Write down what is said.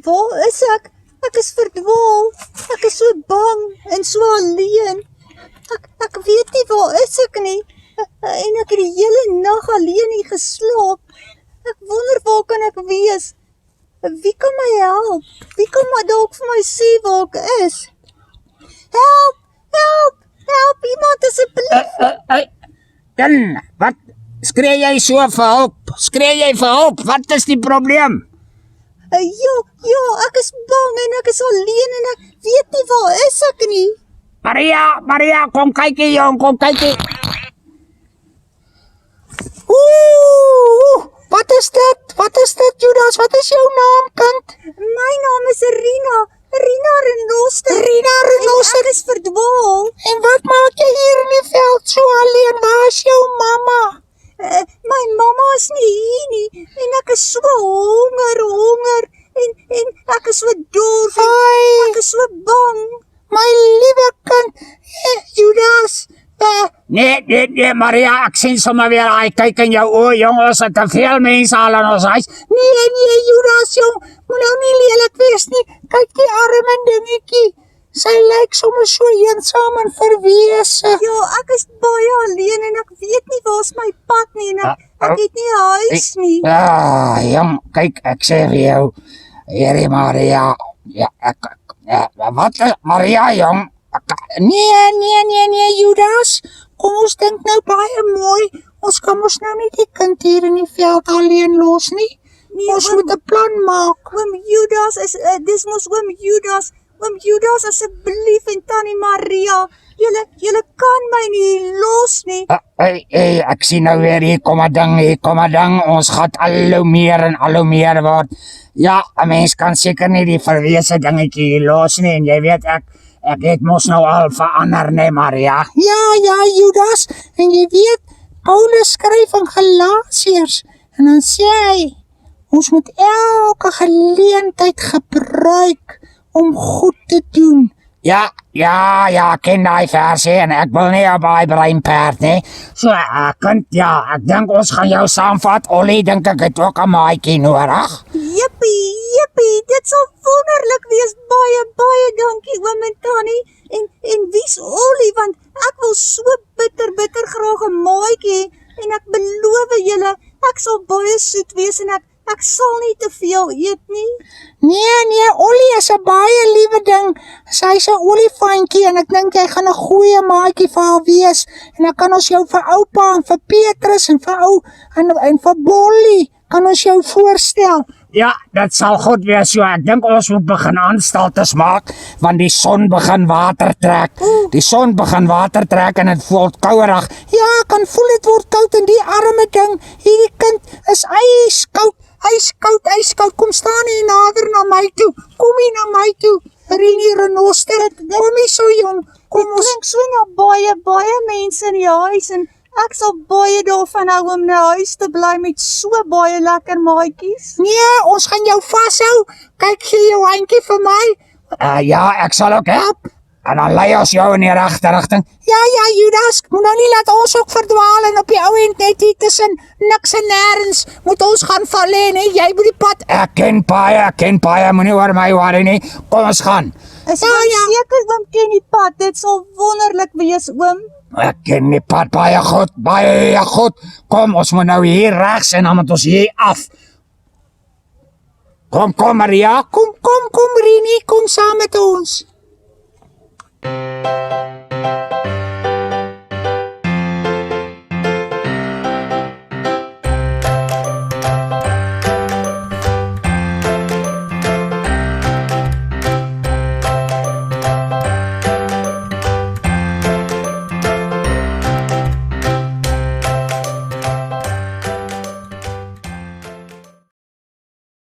Waar is ek? Ek is verdwaal. Ek is so bang en so alleen. Ek weet nie waar is ek nie. En ek het die hele nag alleen hier geslaap. Ek wonder waar kan ek wees? Wie kan my help? Wie kan my dalk vir my sê waar ek is? Help! Help! Help! Iemand asseblief! Dan, wat skree jy so vir hulp? Skree jy vir hulp? Wat is die probleem? Ja, ek is bang en ek is alleen en ek weet nie waar is ek nie. Maria, kom kyk hier jong, kom kyk hier. Wat is dit, Judas? Wat is jou naam, kind? My naam is Rina Renoster. Rina Renoster. Ek is verdwaal. En wat maak jy hier in die veld so alleen? Waar is jou mamma? My mamma is nie hier nie en ek is so honger en ek is so dors en ek is so bang. My liewe kind, Judas. Nee, Maria, ek sien sommer weer hy kyk in jou oë, jong, ons het te veel mense al in ons huis. Nee, Judas, jong, moet nou nie lelik wees nie. Kyk die arme dingetjie. Sy lyk sommer so eensaam en verwese. Ja, ek is baie alleen en ek weet nie waar's my pad nie en ek het nie 'n huis nie. Jong, kyk, ek sê vir jou, hierdie Maria, ja, wat, Maria, jong, nee, Judas, kom ons dink nou baie mooi, ons kan ons nou nie die kind hier in die veld alleen los nie. Nee, ons moet 'n plan maak. Oom Judas, dis mos oom Judas. Oom Judas, asseblief en Tannie Maria, julle kan my nie los nie. Ek sien nou weer hier kom 'n ding, ons gaan al hoe meer word. Ja, 'n mens kan seker nie die verwese dingetjie hier los nie en jy weet ek het mos nou al verander, nee Maria. Ja, Judas, en jy weet, Paulus skryf in Galasiërs en dan sê hy, ons moet elke geleentheid gebruik om goed te doen. Ja, ek ken die versie en ek wil nie op die breinperd nie. So, kind, ja, ek dink ons gaan jou saamvat. Ollie, dink ek het ook 'n maatjie nodig. Jippie, dit sal wonderlik wees. Baie dankie oom en Tannie. En wie's Ollie, want ek wil so bitter graag 'n maatjie en ek beloof julle, ek sal baie soet wees en ek sal nie te veel eet nie. Nee, Ollie is 'n baie liewe ding. Sy's 'n olifantjie en ek dink jy gaan 'n goeie maatjie vir haar wees. En dan kan ons jou vir oupa en vir Petrus en vir en vir Bollie kan ons jou voorstel. Ja, dit sal goed wees. So ek dink ons moet begin aanstaltes maak want die son begin water trek. Die son begin water trek en dit word kouerig. Ja, ek kan voel dit word koud en die arme ding, hierdie kind is ijskoud. Kom staan hier nader na my toe. Kom hier na my toe. Rina Renoster, kom hier so jong. Kom ons klink so na baie mense in die huis en ek sal baie daarvan hou om na huis te bly met so baie lekker maatjies. Nee, ons gaan jou vashou. Kyk gee jou handjie vir my. Ja, ek sal ook help. En dan lei ons jou in die regte rigting. Ja, Judas, moet nou nie laat ons ook verdwaal en op die ou end net hier tussen niks en nêrens moet ons gaan val lê, nee, jy moet die pad. Ek ken baie, moenie oor my worry nie. Kom ons gaan. Is jy seker oom ken die pad? Dit sal wonderlik wees, oom. Ek ken die pad baie goed. Kom, ons moet nou hier regs en dan moet ons hier af. Kom Maria, kom Rini, kom saam met ons.